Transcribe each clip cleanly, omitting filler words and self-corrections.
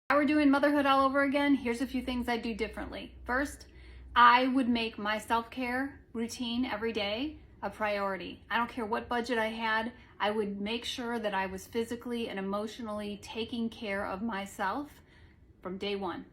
I were doing motherhood all over again, here's a few things I'd do differently. First, I would make my self-care routine every day a priority. I don't care what budget I had, I would make sure that I was physically and emotionally taking care of myself from day one.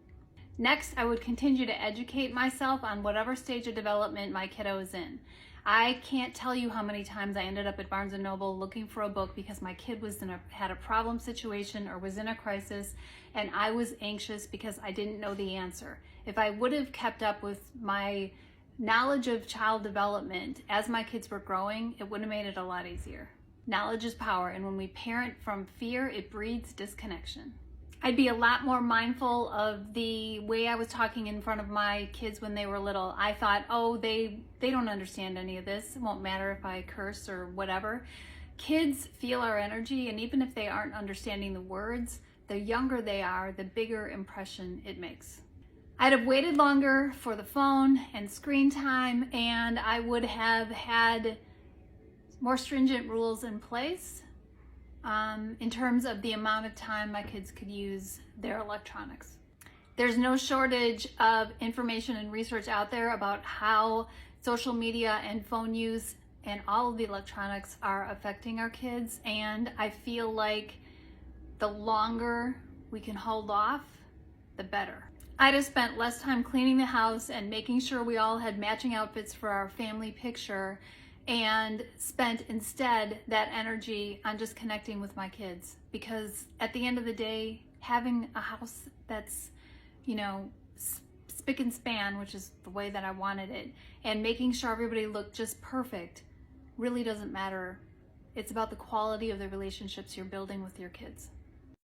Next, I would continue to educate myself on whatever stage of development my kiddo is in. I can't tell you how many times I ended up at Barnes & Noble looking for a book because my kid had a problem situation or was in a crisis, and I was anxious because I didn't know the answer. If I would have kept up with my knowledge of child development as my kids were growing, it would have made it a lot easier. Knowledge is power, and when we parent from fear, it breeds disconnection. I'd be a lot more mindful of the way I was talking in front of my kids when they were little. I thought, oh, they don't understand any of this. It won't matter if I curse or whatever. Kids feel our energy, and even if they aren't understanding the words, the younger they are, the bigger impression it makes. I'd have waited longer for the phone and screen time, and I would have had more stringent rules in place in terms of the amount of time my kids could use their electronics. There's no shortage of information and research out there about how social media and phone use and all of the electronics are affecting our kids, and I feel like the longer we can hold off, the better. I'd have spent less time cleaning the house and making sure we all had matching outfits for our family picture, and spent instead that energy on just connecting with my kids. Because at the end of the day, having a house that's, spick and span, which is the way that I wanted it, and making sure everybody looked just perfect really doesn't matter. It's about the quality of the relationships you're building with your kids.